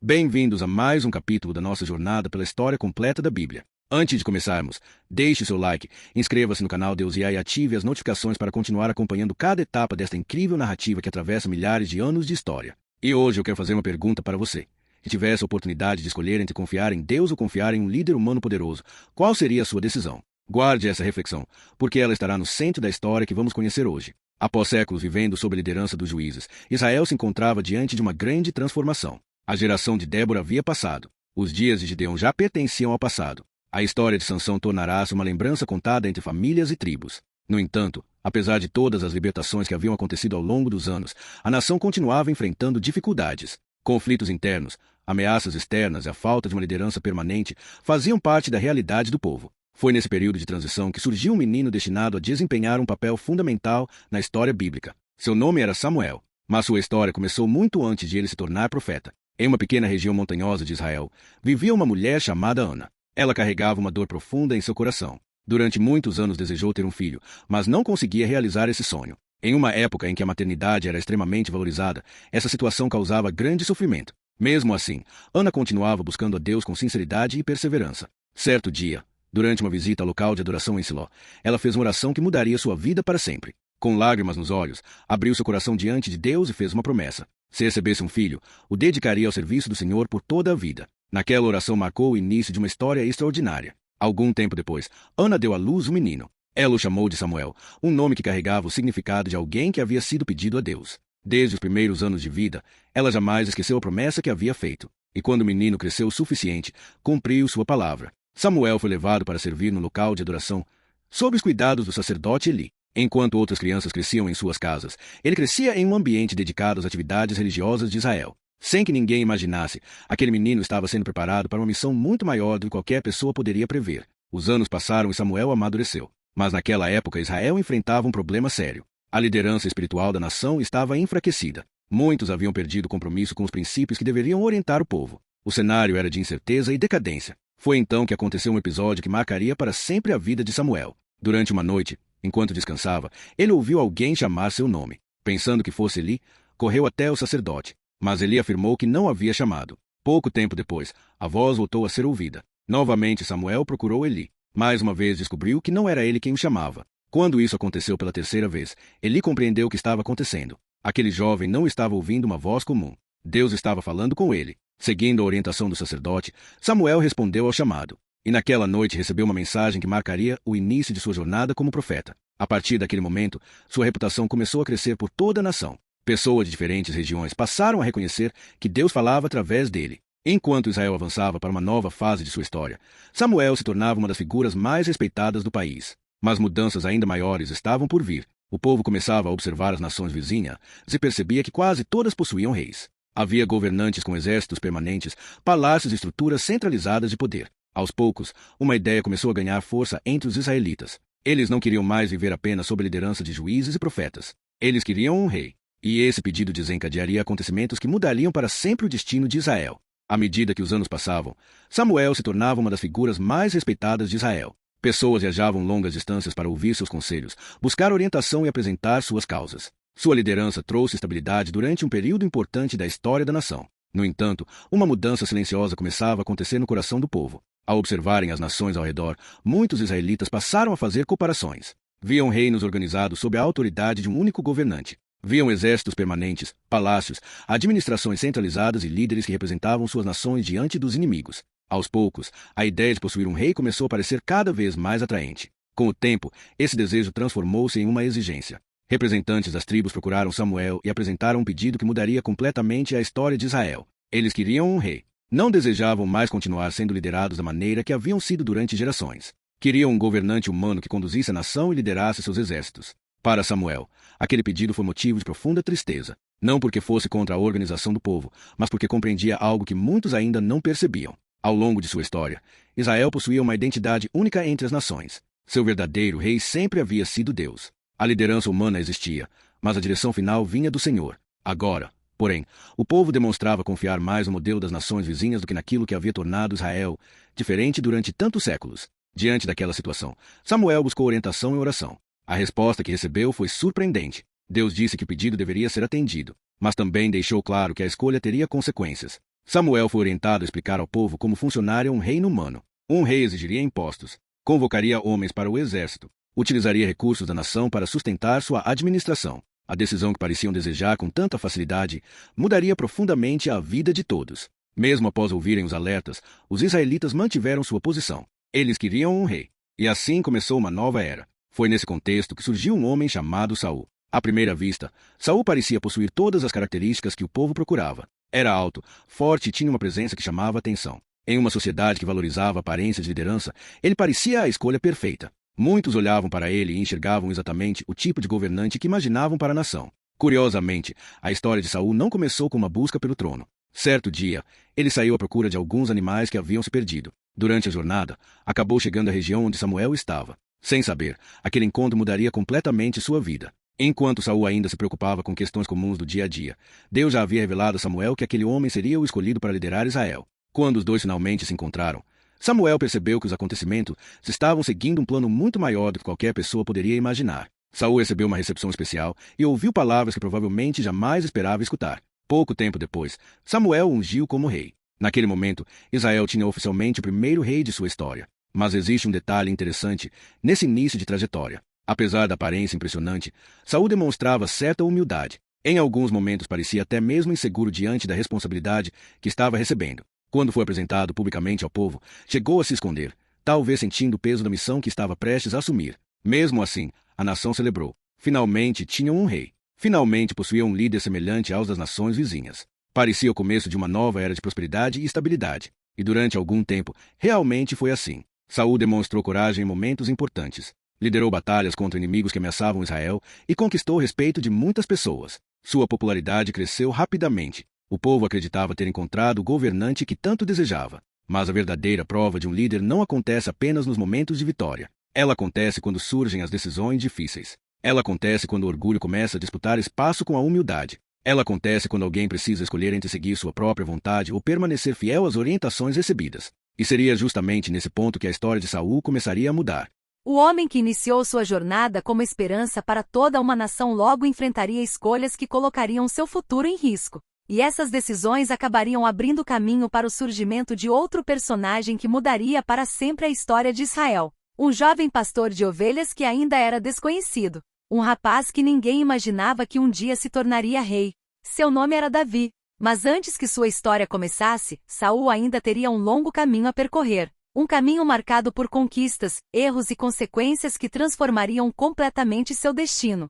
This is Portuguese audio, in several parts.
Bem-vindos a mais um capítulo da nossa jornada pela história completa da Bíblia. Antes de começarmos, deixe seu like, inscreva-se no canal Deus IA e ative as notificações para continuar acompanhando cada etapa desta incrível narrativa que atravessa milhares de anos de história. E hoje eu quero fazer uma pergunta para você. Se tivesse a oportunidade de escolher entre confiar em Deus ou confiar em um líder humano poderoso, qual seria a sua decisão? Guarde essa reflexão, porque ela estará no centro da história que vamos conhecer hoje. Após séculos vivendo sob a liderança dos juízes, Israel se encontrava diante de uma grande transformação. A geração de Débora havia passado. Os dias de Gideão já pertenciam ao passado. A história de Sansão tornará-se uma lembrança contada entre famílias e tribos. No entanto, apesar de todas as libertações que haviam acontecido ao longo dos anos, a nação continuava enfrentando dificuldades. Conflitos internos, ameaças externas e a falta de uma liderança permanente faziam parte da realidade do povo. Foi nesse período de transição que surgiu um menino destinado a desempenhar um papel fundamental na história bíblica. Seu nome era Samuel, mas sua história começou muito antes de ele se tornar profeta. Em uma pequena região montanhosa de Israel, vivia uma mulher chamada Ana. Ela carregava uma dor profunda em seu coração. Durante muitos anos desejou ter um filho, mas não conseguia realizar esse sonho. Em uma época em que a maternidade era extremamente valorizada, essa situação causava grande sofrimento. Mesmo assim, Ana continuava buscando a Deus com sinceridade e perseverança. Certo dia, durante uma visita ao local de adoração em Siló, ela fez uma oração que mudaria sua vida para sempre. Com lágrimas nos olhos, abriu seu coração diante de Deus e fez uma promessa. Se recebesse um filho, o dedicaria ao serviço do Senhor por toda a vida. Naquela oração marcou o início de uma história extraordinária. Algum tempo depois, Ana deu à luz um menino. Ela o chamou de Samuel, um nome que carregava o significado de alguém que havia sido pedido a Deus. Desde os primeiros anos de vida, ela jamais esqueceu a promessa que havia feito. E quando o menino cresceu o suficiente, cumpriu sua palavra. Samuel foi levado para servir no local de adoração, sob os cuidados do sacerdote Eli. Enquanto outras crianças cresciam em suas casas, ele crescia em um ambiente dedicado às atividades religiosas de Israel. Sem que ninguém imaginasse, aquele menino estava sendo preparado para uma missão muito maior do que qualquer pessoa poderia prever. Os anos passaram e Samuel amadureceu. Mas naquela época Israel enfrentava um problema sério. A liderança espiritual da nação estava enfraquecida. Muitos haviam perdido o compromisso com os princípios que deveriam orientar o povo. O cenário era de incerteza e decadência. Foi então que aconteceu um episódio que marcaria para sempre a vida de Samuel. Durante uma noite, enquanto descansava, ele ouviu alguém chamar seu nome. Pensando que fosse Eli, correu até o sacerdote. Mas Eli afirmou que não havia chamado. Pouco tempo depois, a voz voltou a ser ouvida. Novamente Samuel procurou Eli. Mais uma vez descobriu que não era ele quem o chamava. Quando isso aconteceu pela terceira vez, Eli compreendeu o que estava acontecendo. Aquele jovem não estava ouvindo uma voz comum. Deus estava falando com ele. Seguindo a orientação do sacerdote, Samuel respondeu ao chamado. E naquela noite recebeu uma mensagem que marcaria o início de sua jornada como profeta. A partir daquele momento, sua reputação começou a crescer por toda a nação. Pessoas de diferentes regiões passaram a reconhecer que Deus falava através dele. Enquanto Israel avançava para uma nova fase de sua história, Samuel se tornava uma das figuras mais respeitadas do país. Mas mudanças ainda maiores estavam por vir. O povo começava a observar as nações vizinhas e percebia que quase todas possuíam reis. Havia governantes com exércitos permanentes, palácios e estruturas centralizadas de poder. Aos poucos, uma ideia começou a ganhar força entre os israelitas. Eles não queriam mais viver apenas sob a liderança de juízes e profetas. Eles queriam um rei. E esse pedido desencadearia acontecimentos que mudariam para sempre o destino de Israel. À medida que os anos passavam, Samuel se tornava uma das figuras mais respeitadas de Israel. Pessoas viajavam longas distâncias para ouvir seus conselhos, buscar orientação e apresentar suas causas. Sua liderança trouxe estabilidade durante um período importante da história da nação. No entanto, uma mudança silenciosa começava a acontecer no coração do povo. Ao observarem as nações ao redor, muitos israelitas passaram a fazer comparações. Viam reinos organizados sob a autoridade de um único governante. Viam exércitos permanentes, palácios, administrações centralizadas e líderes que representavam suas nações diante dos inimigos. Aos poucos, a ideia de possuir um rei começou a parecer cada vez mais atraente. Com o tempo, esse desejo transformou-se em uma exigência. Representantes das tribos procuraram Samuel e apresentaram um pedido que mudaria completamente a história de Israel. Eles queriam um rei. Não desejavam mais continuar sendo liderados da maneira que haviam sido durante gerações. Queriam um governante humano que conduzisse a nação e liderasse seus exércitos. Para Samuel, aquele pedido foi motivo de profunda tristeza. Não porque fosse contra a organização do povo, mas porque compreendia algo que muitos ainda não percebiam. Ao longo de sua história, Israel possuía uma identidade única entre as nações. Seu verdadeiro rei sempre havia sido Deus. A liderança humana existia, mas a direção final vinha do Senhor. Agora, porém, o povo demonstrava confiar mais no modelo das nações vizinhas do que naquilo que havia tornado Israel diferente durante tantos séculos. Diante daquela situação, Samuel buscou orientação e oração. A resposta que recebeu foi surpreendente. Deus disse que o pedido deveria ser atendido, mas também deixou claro que a escolha teria consequências. Samuel foi orientado a explicar ao povo como funcionaria um reino humano. Um rei exigiria impostos, convocaria homens para o exército, utilizaria recursos da nação para sustentar sua administração. A decisão que pareciam desejar com tanta facilidade mudaria profundamente a vida de todos. Mesmo após ouvirem os alertas, os israelitas mantiveram sua posição. Eles queriam um rei. E assim começou uma nova era. Foi nesse contexto que surgiu um homem chamado Saul. À primeira vista, Saul parecia possuir todas as características que o povo procurava. Era alto, forte e tinha uma presença que chamava atenção. Em uma sociedade que valorizava a aparência de liderança, ele parecia a escolha perfeita. Muitos olhavam para ele e enxergavam exatamente o tipo de governante que imaginavam para a nação. Curiosamente, a história de Saul não começou com uma busca pelo trono. Certo dia, ele saiu à procura de alguns animais que haviam se perdido. Durante a jornada, acabou chegando à região onde Samuel estava. Sem saber, aquele encontro mudaria completamente sua vida. Enquanto Saul ainda se preocupava com questões comuns do dia a dia, Deus já havia revelado a Samuel que aquele homem seria o escolhido para liderar Israel. Quando os dois finalmente se encontraram, Samuel percebeu que os acontecimentos estavam seguindo um plano muito maior do que qualquer pessoa poderia imaginar. Saul recebeu uma recepção especial e ouviu palavras que provavelmente jamais esperava escutar. Pouco tempo depois, Samuel o ungiu como rei. Naquele momento, Israel tinha oficialmente o primeiro rei de sua história. Mas existe um detalhe interessante nesse início de trajetória. Apesar da aparência impressionante, Saul demonstrava certa humildade. Em alguns momentos parecia até mesmo inseguro diante da responsabilidade que estava recebendo. Quando foi apresentado publicamente ao povo, chegou a se esconder, talvez sentindo o peso da missão que estava prestes a assumir. Mesmo assim, a nação celebrou. Finalmente tinham um rei. Finalmente possuía um líder semelhante aos das nações vizinhas. Parecia o começo de uma nova era de prosperidade e estabilidade. E durante algum tempo, realmente foi assim. Saul demonstrou coragem em momentos importantes. Liderou batalhas contra inimigos que ameaçavam Israel e conquistou o respeito de muitas pessoas. Sua popularidade cresceu rapidamente. O povo acreditava ter encontrado o governante que tanto desejava. Mas a verdadeira prova de um líder não acontece apenas nos momentos de vitória. Ela acontece quando surgem as decisões difíceis. Ela acontece quando o orgulho começa a disputar espaço com a humildade. Ela acontece quando alguém precisa escolher entre seguir sua própria vontade ou permanecer fiel às orientações recebidas. E seria justamente nesse ponto que a história de Saul começaria a mudar. O homem que iniciou sua jornada como esperança para toda uma nação logo enfrentaria escolhas que colocariam seu futuro em risco. E essas decisões acabariam abrindo caminho para o surgimento de outro personagem que mudaria para sempre a história de Israel. Um jovem pastor de ovelhas que ainda era desconhecido. Um rapaz que ninguém imaginava que um dia se tornaria rei. Seu nome era Davi. Mas antes que sua história começasse, Saul ainda teria um longo caminho a percorrer. Um caminho marcado por conquistas, erros e consequências que transformariam completamente seu destino.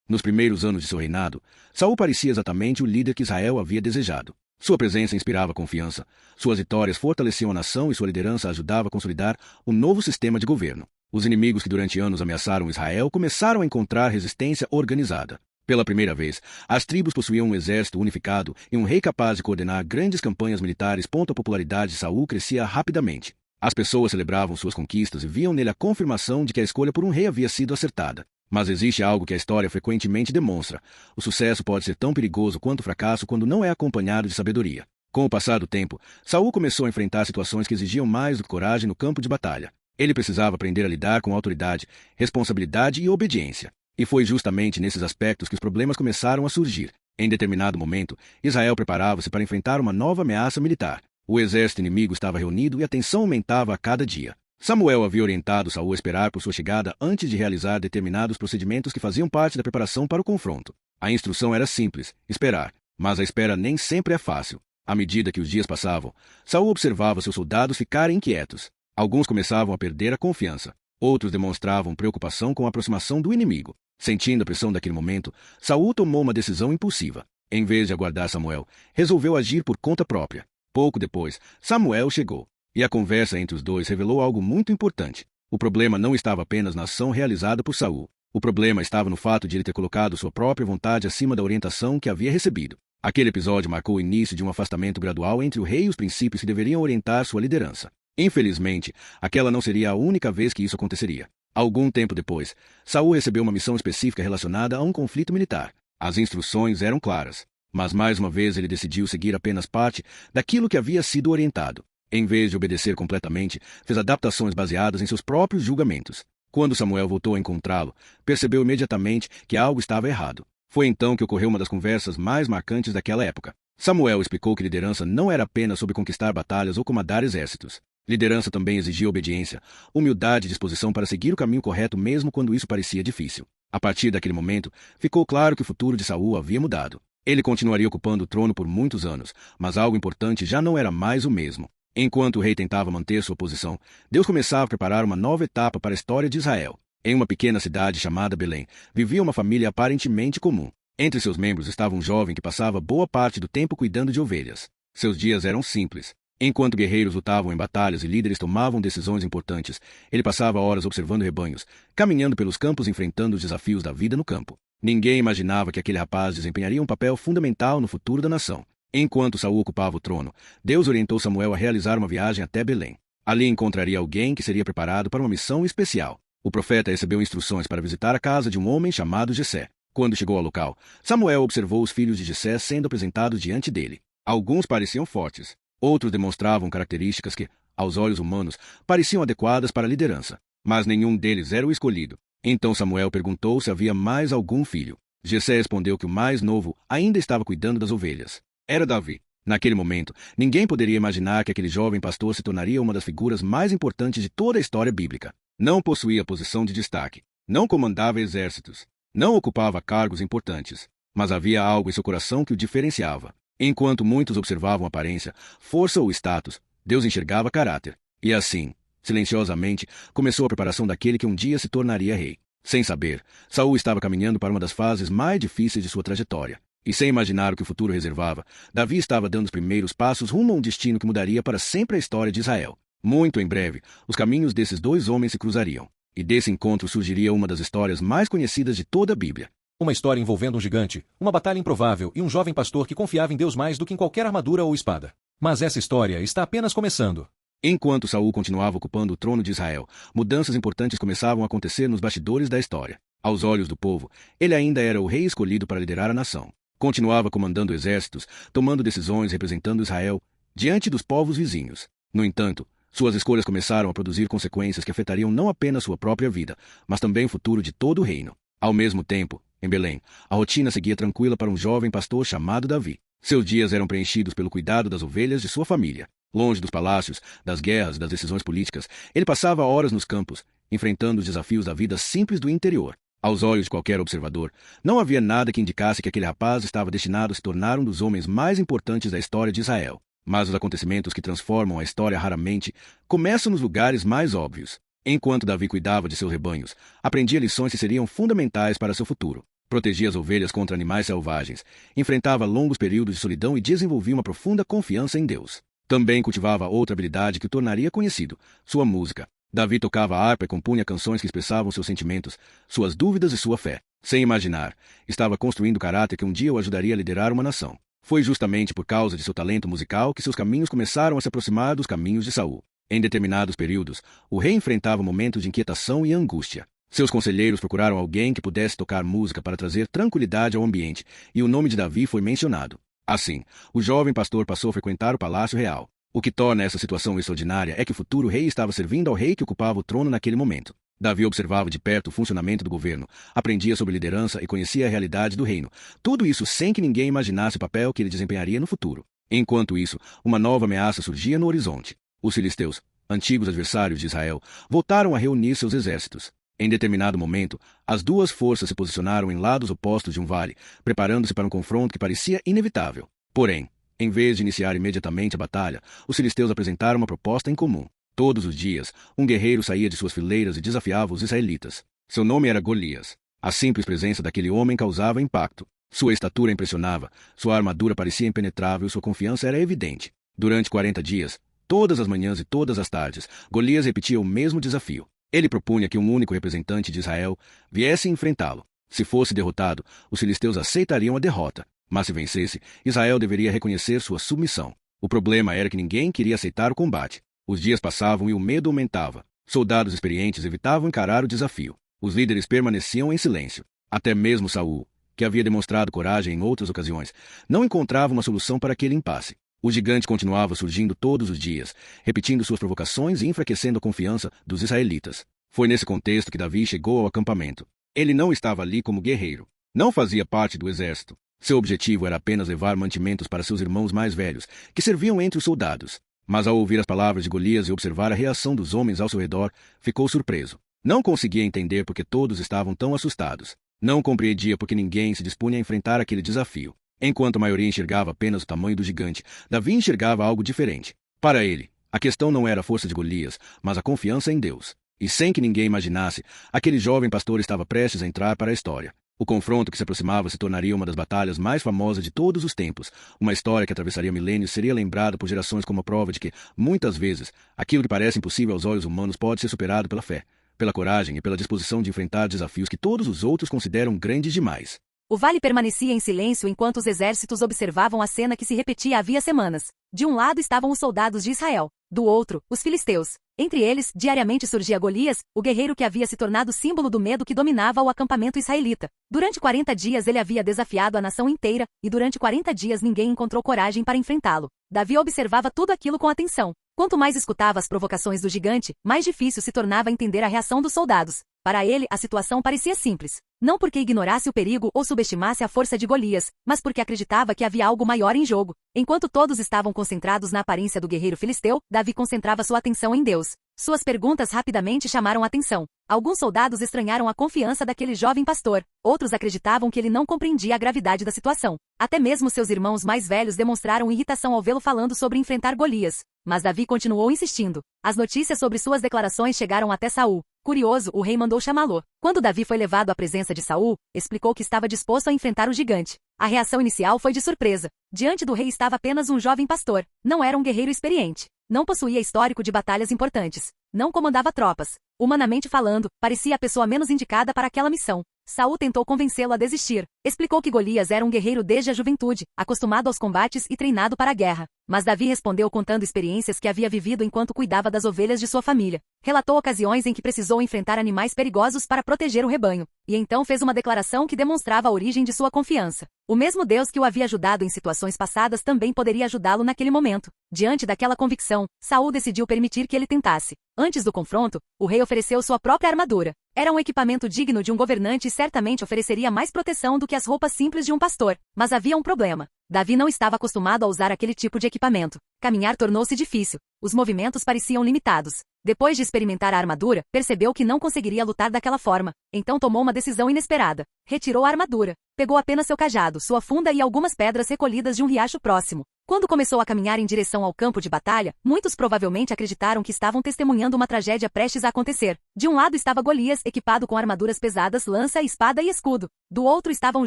Nos primeiros anos de seu reinado, Saul parecia exatamente o líder que Israel havia desejado. Sua presença inspirava confiança, suas vitórias fortaleciam a nação e sua liderança ajudava a consolidar o novo sistema de governo. Os inimigos que durante anos ameaçaram Israel começaram a encontrar resistência organizada. Pela primeira vez, as tribos possuíam um exército unificado e um rei capaz de coordenar grandes campanhas militares. A popularidade de Saul crescia rapidamente. As pessoas celebravam suas conquistas e viam nele a confirmação de que a escolha por um rei havia sido acertada. Mas existe algo que a história frequentemente demonstra. O sucesso pode ser tão perigoso quanto o fracasso quando não é acompanhado de sabedoria. Com o passar do tempo, Saul começou a enfrentar situações que exigiam mais do que coragem no campo de batalha. Ele precisava aprender a lidar com autoridade, responsabilidade e obediência. E foi justamente nesses aspectos que os problemas começaram a surgir. Em determinado momento, Israel preparava-se para enfrentar uma nova ameaça militar. O exército inimigo estava reunido e a tensão aumentava a cada dia. Samuel havia orientado Saul a esperar por sua chegada antes de realizar determinados procedimentos que faziam parte da preparação para o confronto. A instrução era simples, esperar. Mas a espera nem sempre é fácil. À medida que os dias passavam, Saul observava seus soldados ficarem inquietos. Alguns começavam a perder a confiança. Outros demonstravam preocupação com a aproximação do inimigo. Sentindo a pressão daquele momento, Saul tomou uma decisão impulsiva. Em vez de aguardar Samuel, resolveu agir por conta própria. Pouco depois, Samuel chegou. E a conversa entre os dois revelou algo muito importante. O problema não estava apenas na ação realizada por Saul. O problema estava no fato de ele ter colocado sua própria vontade acima da orientação que havia recebido. Aquele episódio marcou o início de um afastamento gradual entre o rei e os princípios que deveriam orientar sua liderança. Infelizmente, aquela não seria a única vez que isso aconteceria. Algum tempo depois, Saul recebeu uma missão específica relacionada a um conflito militar. As instruções eram claras, mas mais uma vez ele decidiu seguir apenas parte daquilo que havia sido orientado. Em vez de obedecer completamente, fez adaptações baseadas em seus próprios julgamentos. Quando Samuel voltou a encontrá-lo, percebeu imediatamente que algo estava errado. Foi então que ocorreu uma das conversas mais marcantes daquela época. Samuel explicou que liderança não era apenas sobre conquistar batalhas ou comandar exércitos. Liderança também exigia obediência, humildade e disposição para seguir o caminho correto mesmo quando isso parecia difícil. A partir daquele momento, ficou claro que o futuro de Saul havia mudado. Ele continuaria ocupando o trono por muitos anos, mas algo importante já não era mais o mesmo. Enquanto o rei tentava manter sua posição, Deus começava a preparar uma nova etapa para a história de Israel. Em uma pequena cidade chamada Belém, vivia uma família aparentemente comum. Entre seus membros estava um jovem que passava boa parte do tempo cuidando de ovelhas. Seus dias eram simples. Enquanto guerreiros lutavam em batalhas e líderes tomavam decisões importantes, ele passava horas observando rebanhos, caminhando pelos campos enfrentando os desafios da vida no campo. Ninguém imaginava que aquele rapaz desempenharia um papel fundamental no futuro da nação. Enquanto Saul ocupava o trono, Deus orientou Samuel a realizar uma viagem até Belém. Ali encontraria alguém que seria preparado para uma missão especial. O profeta recebeu instruções para visitar a casa de um homem chamado Jessé. Quando chegou ao local, Samuel observou os filhos de Jessé sendo apresentados diante dele. Alguns pareciam fortes. Outros demonstravam características que, aos olhos humanos, pareciam adequadas para a liderança. Mas nenhum deles era o escolhido. Então Samuel perguntou se havia mais algum filho. Jessé respondeu que o mais novo ainda estava cuidando das ovelhas. Era Davi. Naquele momento, ninguém poderia imaginar que aquele jovem pastor se tornaria uma das figuras mais importantes de toda a história bíblica. Não possuía posição de destaque. Não comandava exércitos. Não ocupava cargos importantes. Mas havia algo em seu coração que o diferenciava. Enquanto muitos observavam aparência, força ou status, Deus enxergava caráter. E assim, silenciosamente, começou a preparação daquele que um dia se tornaria rei. Sem saber, Saul estava caminhando para uma das fases mais difíceis de sua trajetória. E sem imaginar o que o futuro reservava, Davi estava dando os primeiros passos rumo a um destino que mudaria para sempre a história de Israel. Muito em breve, os caminhos desses dois homens se cruzariam. E desse encontro surgiria uma das histórias mais conhecidas de toda a Bíblia. Uma história envolvendo um gigante, uma batalha improvável e um jovem pastor que confiava em Deus mais do que em qualquer armadura ou espada. Mas essa história está apenas começando. Enquanto Saul continuava ocupando o trono de Israel, mudanças importantes começavam a acontecer nos bastidores da história. Aos olhos do povo, ele ainda era o rei escolhido para liderar a nação. Continuava comandando exércitos, tomando decisões representando Israel diante dos povos vizinhos. No entanto, suas escolhas começaram a produzir consequências que afetariam não apenas sua própria vida, mas também o futuro de todo o reino. Ao mesmo tempo, em Belém, a rotina seguia tranquila para um jovem pastor chamado Davi. Seus dias eram preenchidos pelo cuidado das ovelhas de sua família. Longe dos palácios, das guerras e das decisões políticas, ele passava horas nos campos, enfrentando os desafios da vida simples do interior. Aos olhos de qualquer observador, não havia nada que indicasse que aquele rapaz estava destinado a se tornar um dos homens mais importantes da história de Israel. Mas os acontecimentos que transformam a história raramente começam nos lugares mais óbvios. Enquanto Davi cuidava de seus rebanhos, aprendia lições que seriam fundamentais para seu futuro. Protegia as ovelhas contra animais selvagens, enfrentava longos períodos de solidão e desenvolvia uma profunda confiança em Deus. Também cultivava outra habilidade que o tornaria conhecido, sua música. Davi tocava a harpa e compunha canções que expressavam seus sentimentos, suas dúvidas e sua fé. Sem imaginar, estava construindo o caráter que um dia o ajudaria a liderar uma nação. Foi justamente por causa de seu talento musical que seus caminhos começaram a se aproximar dos caminhos de Saul. Em determinados períodos, o rei enfrentava momentos de inquietação e angústia. Seus conselheiros procuraram alguém que pudesse tocar música para trazer tranquilidade ao ambiente, e o nome de Davi foi mencionado. Assim, o jovem pastor passou a frequentar o palácio real. O que torna essa situação extraordinária é que o futuro rei estava servindo ao rei que ocupava o trono naquele momento. Davi observava de perto o funcionamento do governo, aprendia sobre liderança e conhecia a realidade do reino. Tudo isso sem que ninguém imaginasse o papel que ele desempenharia no futuro. Enquanto isso, uma nova ameaça surgia no horizonte. Os filisteus, antigos adversários de Israel, voltaram a reunir seus exércitos. Em determinado momento, as duas forças se posicionaram em lados opostos de um vale, preparando-se para um confronto que parecia inevitável. Porém, em vez de iniciar imediatamente a batalha, os filisteus apresentaram uma proposta em comum. Todos os dias, um guerreiro saía de suas fileiras e desafiava os israelitas. Seu nome era Golias. A simples presença daquele homem causava impacto. Sua estatura impressionava, sua armadura parecia impenetrável e sua confiança era evidente. Durante 40 dias, todas as manhãs e todas as tardes, Golias repetia o mesmo desafio. Ele propunha que um único representante de Israel viesse enfrentá-lo. Se fosse derrotado, os filisteus aceitariam a derrota. Mas se vencesse, Israel deveria reconhecer sua submissão. O problema era que ninguém queria aceitar o combate. Os dias passavam e o medo aumentava. Soldados experientes evitavam encarar o desafio. Os líderes permaneciam em silêncio. Até mesmo Saul, que havia demonstrado coragem em outras ocasiões, não encontrava uma solução para aquele impasse. O gigante continuava surgindo todos os dias, repetindo suas provocações e enfraquecendo a confiança dos israelitas. Foi nesse contexto que Davi chegou ao acampamento. Ele não estava ali como guerreiro. Não fazia parte do exército. Seu objetivo era apenas levar mantimentos para seus irmãos mais velhos, que serviam entre os soldados. Mas ao ouvir as palavras de Golias e observar a reação dos homens ao seu redor, ficou surpreso. Não conseguia entender por que todos estavam tão assustados. Não compreendia por que ninguém se dispunha a enfrentar aquele desafio. Enquanto a maioria enxergava apenas o tamanho do gigante, Davi enxergava algo diferente. Para ele, a questão não era a força de Golias, mas a confiança em Deus. E sem que ninguém imaginasse, aquele jovem pastor estava prestes a entrar para a história. O confronto que se aproximava se tornaria uma das batalhas mais famosas de todos os tempos. Uma história que atravessaria milênios seria lembrada por gerações como a prova de que, muitas vezes, aquilo que parece impossível aos olhos humanos pode ser superado pela fé, pela coragem e pela disposição de enfrentar desafios que todos os outros consideram grandes demais. O vale permanecia em silêncio enquanto os exércitos observavam a cena que se repetia havia semanas. De um lado estavam os soldados de Israel, do outro, os filisteus. Entre eles, diariamente surgia Golias, o guerreiro que havia se tornado símbolo do medo que dominava o acampamento israelita. Durante 40 dias ele havia desafiado a nação inteira, e durante 40 dias ninguém encontrou coragem para enfrentá-lo. Davi observava tudo aquilo com atenção. Quanto mais escutava as provocações do gigante, mais difícil se tornava entender a reação dos soldados. Para ele, a situação parecia simples. Não porque ignorasse o perigo ou subestimasse a força de Golias, mas porque acreditava que havia algo maior em jogo. Enquanto todos estavam concentrados na aparência do guerreiro filisteu, Davi concentrava sua atenção em Deus. Suas perguntas rapidamente chamaram a atenção. Alguns soldados estranharam a confiança daquele jovem pastor. Outros acreditavam que ele não compreendia a gravidade da situação. Até mesmo seus irmãos mais velhos demonstraram irritação ao vê-lo falando sobre enfrentar Golias. Mas Davi continuou insistindo. As notícias sobre suas declarações chegaram até Saul. Curioso, o rei mandou chamá-lo. Quando Davi foi levado à presença de Saul, explicou que estava disposto a enfrentar o gigante. A reação inicial foi de surpresa. Diante do rei estava apenas um jovem pastor. Não era um guerreiro experiente. Não possuía histórico de batalhas importantes. Não comandava tropas. Humanamente falando, parecia a pessoa menos indicada para aquela missão. Saul tentou convencê-lo a desistir. Explicou que Golias era um guerreiro desde a juventude, acostumado aos combates e treinado para a guerra. Mas Davi respondeu contando experiências que havia vivido enquanto cuidava das ovelhas de sua família. Relatou ocasiões em que precisou enfrentar animais perigosos para proteger o rebanho. E então fez uma declaração que demonstrava a origem de sua confiança. O mesmo Deus que o havia ajudado em situações passadas também poderia ajudá-lo naquele momento. Diante daquela convicção, Saul decidiu permitir que ele tentasse. Antes do confronto, o rei ofereceu sua própria armadura. Era um equipamento digno de um governante e certamente ofereceria mais proteção do que as roupas simples de um pastor. Mas havia um problema. Davi não estava acostumado a usar aquele tipo de equipamento. Caminhar tornou-se difícil. Os movimentos pareciam limitados. Depois de experimentar a armadura, percebeu que não conseguiria lutar daquela forma. Então tomou uma decisão inesperada. Retirou a armadura. Pegou apenas seu cajado, sua funda e algumas pedras recolhidas de um riacho próximo. Quando começou a caminhar em direção ao campo de batalha, muitos provavelmente acreditaram que estavam testemunhando uma tragédia prestes a acontecer. De um lado estava Golias, equipado com armaduras pesadas, lança, espada e escudo. Do outro estava um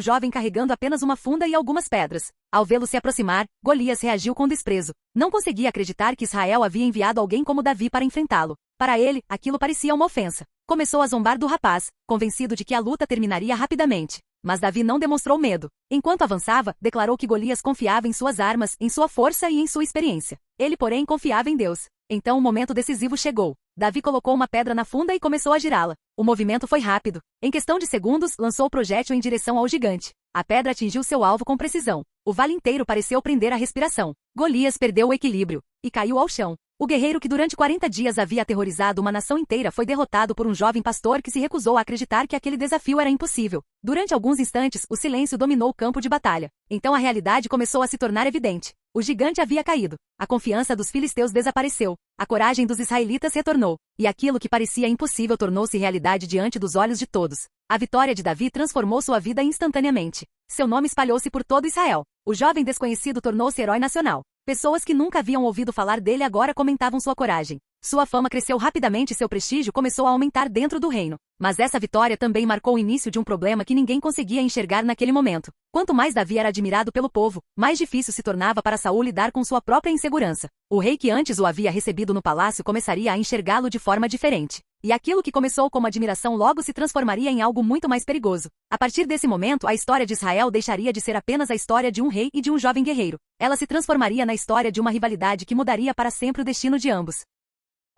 jovem carregando apenas uma funda e algumas pedras. Ao vê-lo se aproximar, Golias reagiu com desprezo. Não conseguia acreditar que Israel havia enviado alguém como Davi para enfrentá-lo. Para ele, aquilo parecia uma ofensa. Começou a zombar do rapaz, convencido de que a luta terminaria rapidamente. Mas Davi não demonstrou medo. Enquanto avançava, declarou que Golias confiava em suas armas, em sua força e em sua experiência. Ele, porém, confiava em Deus. Então o momento decisivo chegou. Davi colocou uma pedra na funda e começou a girá-la. O movimento foi rápido. Em questão de segundos, lançou o projétil em direção ao gigante. A pedra atingiu seu alvo com precisão. O vale inteiro pareceu prender a respiração. Golias perdeu o equilíbrio e caiu ao chão. O guerreiro que durante 40 dias havia aterrorizado uma nação inteira foi derrotado por um jovem pastor que se recusou a acreditar que aquele desafio era impossível. Durante alguns instantes, o silêncio dominou o campo de batalha. Então a realidade começou a se tornar evidente. O gigante havia caído. A confiança dos filisteus desapareceu. A coragem dos israelitas retornou. E aquilo que parecia impossível tornou-se realidade diante dos olhos de todos. A vitória de Davi transformou sua vida instantaneamente. Seu nome espalhou-se por todo Israel. O jovem desconhecido tornou-se herói nacional. Pessoas que nunca haviam ouvido falar dele agora comentavam sua coragem. Sua fama cresceu rapidamente e seu prestígio começou a aumentar dentro do reino. Mas essa vitória também marcou o início de um problema que ninguém conseguia enxergar naquele momento. Quanto mais Davi era admirado pelo povo, mais difícil se tornava para Saul lidar com sua própria insegurança. O rei que antes o havia recebido no palácio começaria a enxergá-lo de forma diferente. E aquilo que começou como admiração logo se transformaria em algo muito mais perigoso. A partir desse momento, a história de Israel deixaria de ser apenas a história de um rei e de um jovem guerreiro. Ela se transformaria na história de uma rivalidade que mudaria para sempre o destino de ambos.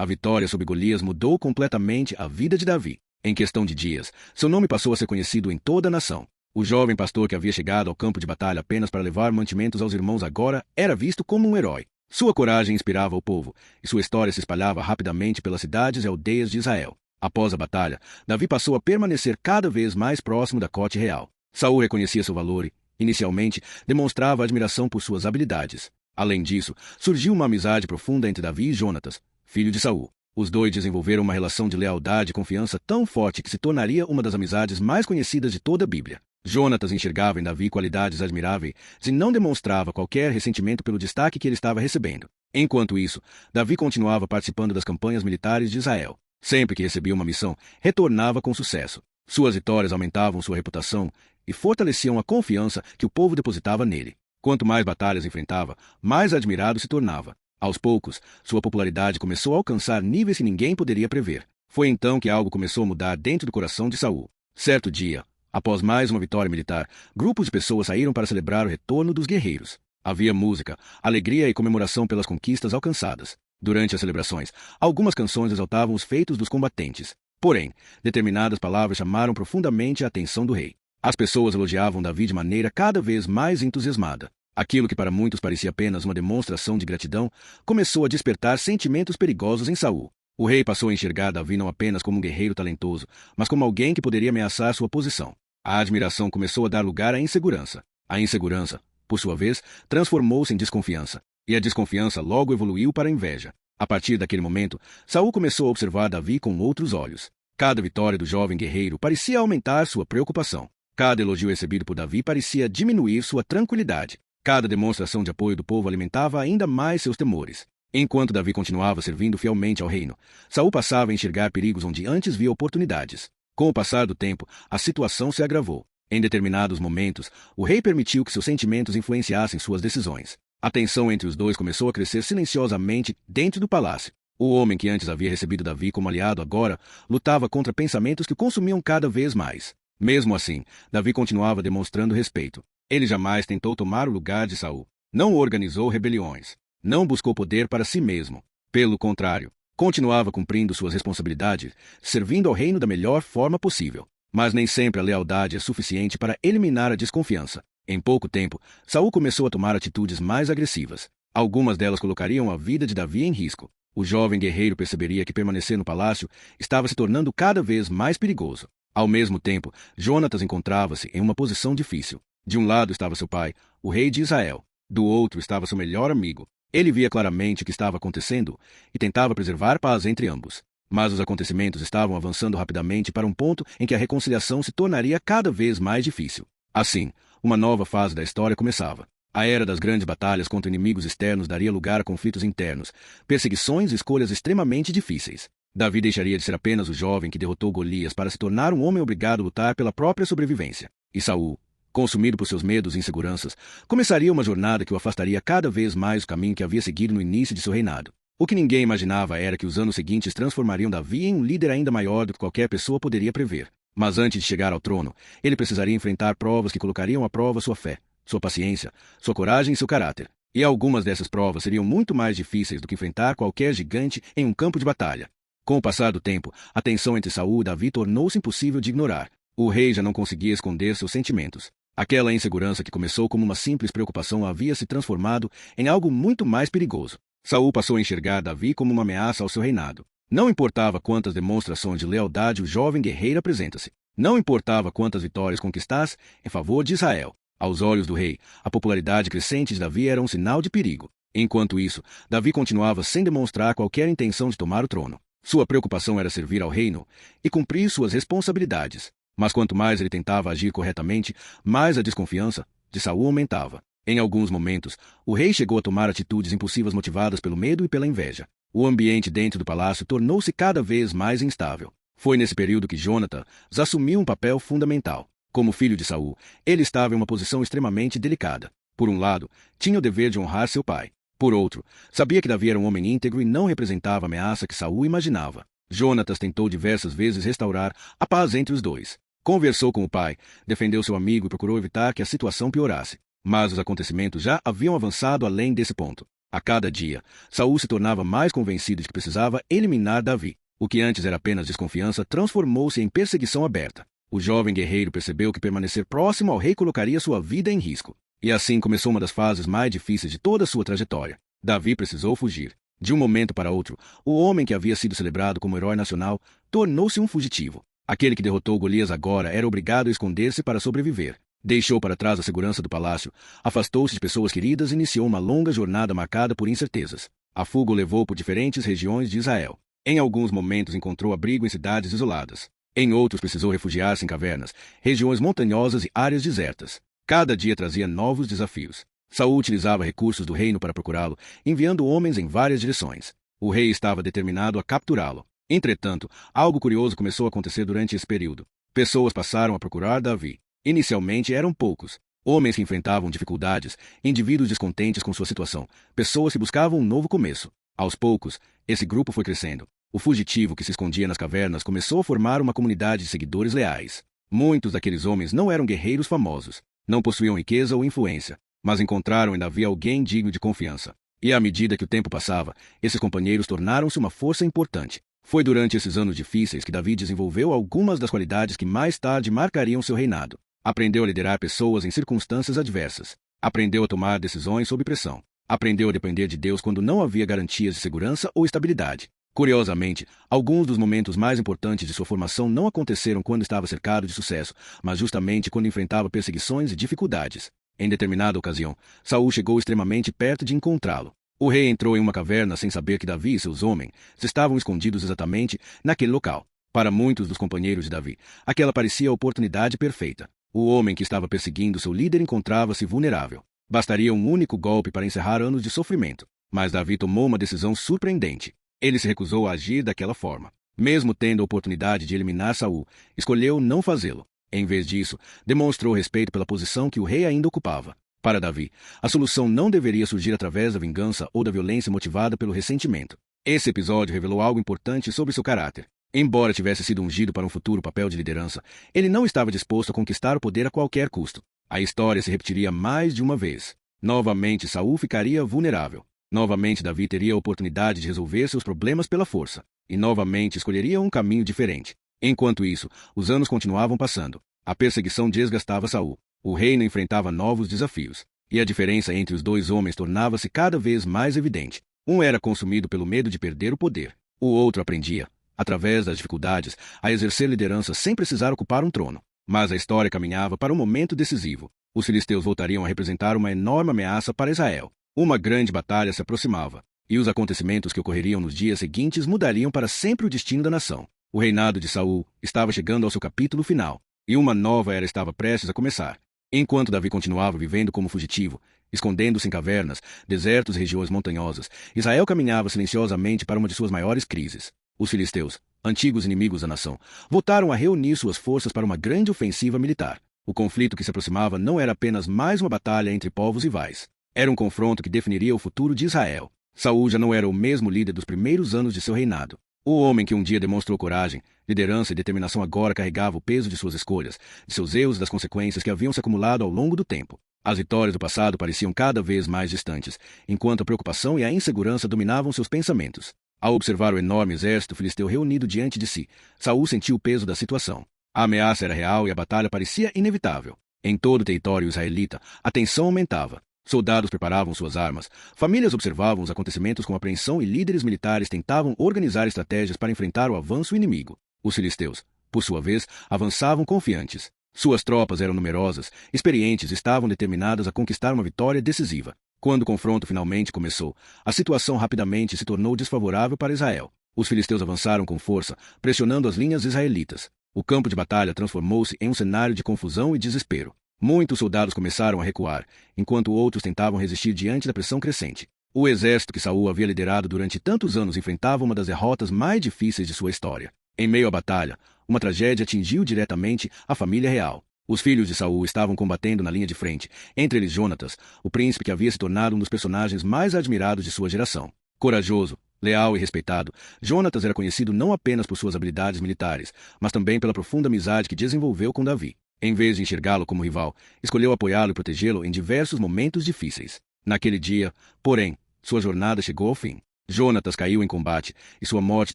A vitória sobre Golias mudou completamente a vida de Davi. Em questão de dias, seu nome passou a ser conhecido em toda a nação. O jovem pastor que havia chegado ao campo de batalha apenas para levar mantimentos aos irmãos agora era visto como um herói. Sua coragem inspirava o povo, e sua história se espalhava rapidamente pelas cidades e aldeias de Israel. Após a batalha, Davi passou a permanecer cada vez mais próximo da corte real. Saul reconhecia seu valor Inicialmente, demonstrava admiração por suas habilidades. Além disso, surgiu uma amizade profunda entre Davi e Jonatas, filho de Saul. Os dois desenvolveram uma relação de lealdade e confiança tão forte que se tornaria uma das amizades mais conhecidas de toda a Bíblia. Jonatas enxergava em Davi qualidades admiráveis e não demonstrava qualquer ressentimento pelo destaque que ele estava recebendo. Enquanto isso, Davi continuava participando das campanhas militares de Israel. Sempre que recebia uma missão, retornava com sucesso. Suas vitórias aumentavam sua reputação e fortaleciam a confiança que o povo depositava nele. Quanto mais batalhas enfrentava, mais admirado se tornava. Aos poucos, sua popularidade começou a alcançar níveis que ninguém poderia prever. Foi então que algo começou a mudar dentro do coração de Saul. Certo dia, após mais uma vitória militar, grupos de pessoas saíram para celebrar o retorno dos guerreiros. Havia música, alegria e comemoração pelas conquistas alcançadas. Durante as celebrações, algumas canções exaltavam os feitos dos combatentes. Porém, determinadas palavras chamaram profundamente a atenção do rei. As pessoas elogiavam Davi de maneira cada vez mais entusiasmada. Aquilo que para muitos parecia apenas uma demonstração de gratidão, começou a despertar sentimentos perigosos em Saul. O rei passou a enxergar Davi não apenas como um guerreiro talentoso, mas como alguém que poderia ameaçar sua posição. A admiração começou a dar lugar à insegurança. A insegurança, por sua vez, transformou-se em desconfiança. E a desconfiança logo evoluiu para a inveja. A partir daquele momento, Saul começou a observar Davi com outros olhos. Cada vitória do jovem guerreiro parecia aumentar sua preocupação. Cada elogio recebido por Davi parecia diminuir sua tranquilidade. Cada demonstração de apoio do povo alimentava ainda mais seus temores. Enquanto Davi continuava servindo fielmente ao reino, Saul passava a enxergar perigos onde antes via oportunidades. Com o passar do tempo, a situação se agravou. Em determinados momentos, o rei permitiu que seus sentimentos influenciassem suas decisões. A tensão entre os dois começou a crescer silenciosamente dentro do palácio. O homem que antes havia recebido Davi como aliado agora lutava contra pensamentos que o consumiam cada vez mais. Mesmo assim, Davi continuava demonstrando respeito. Ele jamais tentou tomar o lugar de Saul. Não organizou rebeliões. Não buscou poder para si mesmo. Pelo contrário, continuava cumprindo suas responsabilidades, servindo ao reino da melhor forma possível. Mas nem sempre a lealdade é suficiente para eliminar a desconfiança. Em pouco tempo, Saul começou a tomar atitudes mais agressivas. Algumas delas colocariam a vida de Davi em risco. O jovem guerreiro perceberia que permanecer no palácio estava se tornando cada vez mais perigoso. Ao mesmo tempo, Jonatas encontrava-se em uma posição difícil. De um lado estava seu pai, o rei de Israel. Do outro estava seu melhor amigo. Ele via claramente o que estava acontecendo e tentava preservar paz entre ambos. Mas os acontecimentos estavam avançando rapidamente para um ponto em que a reconciliação se tornaria cada vez mais difícil. Assim, uma nova fase da história começava. A era das grandes batalhas contra inimigos externos daria lugar a conflitos internos, perseguições e escolhas extremamente difíceis. Davi deixaria de ser apenas o jovem que derrotou Golias para se tornar um homem obrigado a lutar pela própria sobrevivência. E Saul, consumido por seus medos e inseguranças, começaria uma jornada que o afastaria cada vez mais do caminho que havia seguido no início de seu reinado. O que ninguém imaginava era que os anos seguintes transformariam Davi em um líder ainda maior do que qualquer pessoa poderia prever. Mas antes de chegar ao trono, ele precisaria enfrentar provas que colocariam à prova sua fé, sua paciência, sua coragem e seu caráter. E algumas dessas provas seriam muito mais difíceis do que enfrentar qualquer gigante em um campo de batalha. Com o passar do tempo, a tensão entre Saul e Davi tornou-se impossível de ignorar. O rei já não conseguia esconder seus sentimentos. Aquela insegurança que começou como uma simples preocupação havia se transformado em algo muito mais perigoso. Saul passou a enxergar Davi como uma ameaça ao seu reinado. Não importava quantas demonstrações de lealdade o jovem guerreiro apresenta-se. Não importava quantas vitórias conquistasse em favor de Israel. Aos olhos do rei, a popularidade crescente de Davi era um sinal de perigo. Enquanto isso, Davi continuava sem demonstrar qualquer intenção de tomar o trono. Sua preocupação era servir ao reino e cumprir suas responsabilidades. Mas quanto mais ele tentava agir corretamente, mais a desconfiança de Saul aumentava. Em alguns momentos, o rei chegou a tomar atitudes impulsivas motivadas pelo medo e pela inveja. O ambiente dentro do palácio tornou-se cada vez mais instável. Foi nesse período que Jonatas assumiu um papel fundamental. Como filho de Saul, ele estava em uma posição extremamente delicada. Por um lado, tinha o dever de honrar seu pai. Por outro, sabia que Davi era um homem íntegro e não representava a ameaça que Saul imaginava. Jonatas tentou diversas vezes restaurar a paz entre os dois. Conversou com o pai, defendeu seu amigo e procurou evitar que a situação piorasse. Mas os acontecimentos já haviam avançado além desse ponto. A cada dia, Saul se tornava mais convencido de que precisava eliminar Davi. O que antes era apenas desconfiança transformou-se em perseguição aberta. O jovem guerreiro percebeu que permanecer próximo ao rei colocaria sua vida em risco. E assim começou uma das fases mais difíceis de toda a sua trajetória. Davi precisou fugir. De um momento para outro, o homem que havia sido celebrado como herói nacional tornou-se um fugitivo. Aquele que derrotou Golias agora era obrigado a esconder-se para sobreviver. Deixou para trás a segurança do palácio, afastou-se de pessoas queridas e iniciou uma longa jornada marcada por incertezas. A fuga o levou por diferentes regiões de Israel. Em alguns momentos encontrou abrigo em cidades isoladas. Em outros precisou refugiar-se em cavernas, regiões montanhosas e áreas desertas. Cada dia trazia novos desafios. Saul utilizava recursos do reino para procurá-lo, enviando homens em várias direções. O rei estava determinado a capturá-lo. Entretanto, algo curioso começou a acontecer durante esse período. Pessoas passaram a procurar Davi. Inicialmente eram poucos. Homens que enfrentavam dificuldades, indivíduos descontentes com sua situação, pessoas que buscavam um novo começo. Aos poucos, esse grupo foi crescendo. O fugitivo que se escondia nas cavernas começou a formar uma comunidade de seguidores leais. Muitos daqueles homens não eram guerreiros famosos, não possuíam riqueza ou influência, mas encontraram em Davi alguém digno de confiança. E à medida que o tempo passava, esses companheiros tornaram-se uma força importante. Foi durante esses anos difíceis que Davi desenvolveu algumas das qualidades que mais tarde marcariam seu reinado. Aprendeu a liderar pessoas em circunstâncias adversas. Aprendeu a tomar decisões sob pressão. Aprendeu a depender de Deus quando não havia garantias de segurança ou estabilidade. Curiosamente, alguns dos momentos mais importantes de sua formação não aconteceram quando estava cercado de sucesso, mas justamente quando enfrentava perseguições e dificuldades. Em determinada ocasião, Saul chegou extremamente perto de encontrá-lo. O rei entrou em uma caverna sem saber que Davi e seus homens estavam escondidos exatamente naquele local. Para muitos dos companheiros de Davi, aquela parecia a oportunidade perfeita. O homem que estava perseguindo seu líder encontrava-se vulnerável. Bastaria um único golpe para encerrar anos de sofrimento. Mas Davi tomou uma decisão surpreendente. Ele se recusou a agir daquela forma. Mesmo tendo a oportunidade de eliminar Saul, escolheu não fazê-lo. Em vez disso, demonstrou respeito pela posição que o rei ainda ocupava. Para Davi, a solução não deveria surgir através da vingança ou da violência motivada pelo ressentimento. Esse episódio revelou algo importante sobre seu caráter. Embora tivesse sido ungido para um futuro papel de liderança, ele não estava disposto a conquistar o poder a qualquer custo. A história se repetiria mais de uma vez. Novamente, Saul ficaria vulnerável. Novamente, Davi teria a oportunidade de resolver seus problemas pela força. E novamente escolheria um caminho diferente. Enquanto isso, os anos continuavam passando. A perseguição desgastava Saul. O reino enfrentava novos desafios. E a diferença entre os dois homens tornava-se cada vez mais evidente. Um era consumido pelo medo de perder o poder. O outro aprendia, através das dificuldades, a exercer liderança sem precisar ocupar um trono. Mas a história caminhava para um momento decisivo. Os filisteus voltariam a representar uma enorme ameaça para Israel. Uma grande batalha se aproximava, e os acontecimentos que ocorreriam nos dias seguintes mudariam para sempre o destino da nação. O reinado de Saul estava chegando ao seu capítulo final, e uma nova era estava prestes a começar. Enquanto Davi continuava vivendo como fugitivo, escondendo-se em cavernas, desertos e regiões montanhosas, Israel caminhava silenciosamente para uma de suas maiores crises. Os filisteus, antigos inimigos da nação, voltaram a reunir suas forças para uma grande ofensiva militar. O conflito que se aproximava não era apenas mais uma batalha entre povos rivais. Era um confronto que definiria o futuro de Israel. Saul já não era o mesmo líder dos primeiros anos de seu reinado. O homem que um dia demonstrou coragem, liderança e determinação agora carregava o peso de suas escolhas, de seus erros e das consequências que haviam se acumulado ao longo do tempo. As vitórias do passado pareciam cada vez mais distantes, enquanto a preocupação e a insegurança dominavam seus pensamentos. Ao observar o enorme exército filisteu reunido diante de si, Saul sentiu o peso da situação. A ameaça era real e a batalha parecia inevitável. Em todo o território israelita, a tensão aumentava. Soldados preparavam suas armas, famílias observavam os acontecimentos com apreensão e líderes militares tentavam organizar estratégias para enfrentar o avanço inimigo. Os filisteus, por sua vez, avançavam confiantes. Suas tropas eram numerosas, experientes e estavam determinadas a conquistar uma vitória decisiva. Quando o confronto finalmente começou, a situação rapidamente se tornou desfavorável para Israel. Os filisteus avançaram com força, pressionando as linhas israelitas. O campo de batalha transformou-se em um cenário de confusão e desespero. Muitos soldados começaram a recuar, enquanto outros tentavam resistir diante da pressão crescente. O exército que Saul havia liderado durante tantos anos enfrentava uma das derrotas mais difíceis de sua história. Em meio à batalha, uma tragédia atingiu diretamente a família real. Os filhos de Saul estavam combatendo na linha de frente, entre eles Jonatas, o príncipe que havia se tornado um dos personagens mais admirados de sua geração. Corajoso, leal e respeitado, Jonatas era conhecido não apenas por suas habilidades militares, mas também pela profunda amizade que desenvolveu com Davi. Em vez de enxergá-lo como rival, escolheu apoiá-lo e protegê-lo em diversos momentos difíceis. Naquele dia, porém, sua jornada chegou ao fim. Jonatas caiu em combate, e sua morte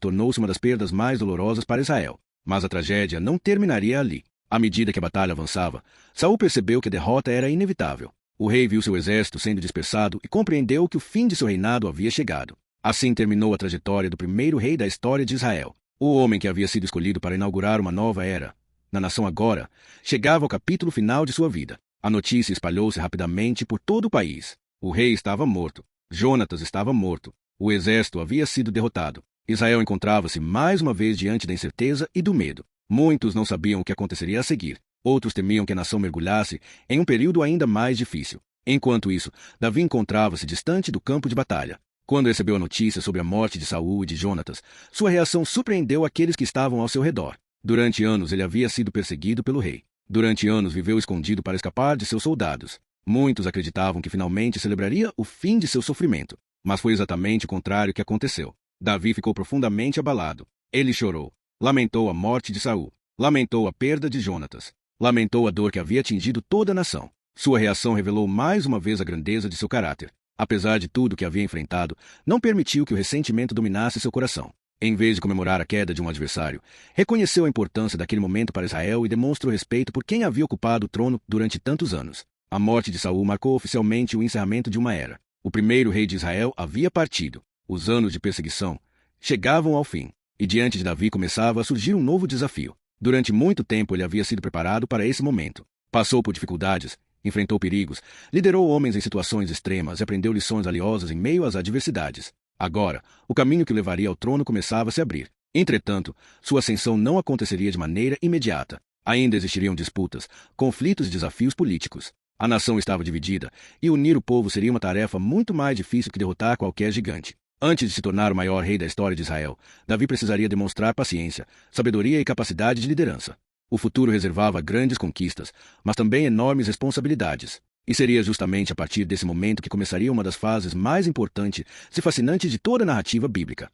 tornou-se uma das perdas mais dolorosas para Israel. Mas a tragédia não terminaria ali. À medida que a batalha avançava, Saul percebeu que a derrota era inevitável. O rei viu seu exército sendo dispersado e compreendeu que o fim de seu reinado havia chegado. Assim terminou a trajetória do primeiro rei da história de Israel. O homem que havia sido escolhido para inaugurar uma nova era na nação agora, chegava ao capítulo final de sua vida. A notícia espalhou-se rapidamente por todo o país. O rei estava morto. Jonatas estava morto. O exército havia sido derrotado. Israel encontrava-se mais uma vez diante da incerteza e do medo. Muitos não sabiam o que aconteceria a seguir. Outros temiam que a nação mergulhasse em um período ainda mais difícil. Enquanto isso, Davi encontrava-se distante do campo de batalha. Quando recebeu a notícia sobre a morte de Saul e de Jonatas, sua reação surpreendeu aqueles que estavam ao seu redor. Durante anos ele havia sido perseguido pelo rei. Durante anos viveu escondido para escapar de seus soldados. Muitos acreditavam que finalmente celebraria o fim de seu sofrimento. Mas foi exatamente o contrário que aconteceu. Davi ficou profundamente abalado. Ele chorou. Lamentou a morte de Saul. Lamentou a perda de Jonatas. Lamentou a dor que havia atingido toda a nação. Sua reação revelou mais uma vez a grandeza de seu caráter. Apesar de tudo que havia enfrentado, não permitiu que o ressentimento dominasse seu coração. Em vez de comemorar a queda de um adversário, reconheceu a importância daquele momento para Israel e demonstrou respeito por quem havia ocupado o trono durante tantos anos. A morte de Saul marcou oficialmente o encerramento de uma era. O primeiro rei de Israel havia partido. Os anos de perseguição chegavam ao fim, e diante de Davi começava a surgir um novo desafio. Durante muito tempo ele havia sido preparado para esse momento. Passou por dificuldades, enfrentou perigos, liderou homens em situações extremas e aprendeu lições valiosas em meio às adversidades. Agora, o caminho que o levaria ao trono começava a se abrir. Entretanto, sua ascensão não aconteceria de maneira imediata. Ainda existiriam disputas, conflitos e desafios políticos. A nação estava dividida, e unir o povo seria uma tarefa muito mais difícil que derrotar qualquer gigante. Antes de se tornar o maior rei da história de Israel, Davi precisaria demonstrar paciência, sabedoria e capacidade de liderança. O futuro reservava grandes conquistas, mas também enormes responsabilidades. E seria justamente a partir desse momento que começaria uma das fases mais importantes e fascinantes de toda a narrativa bíblica.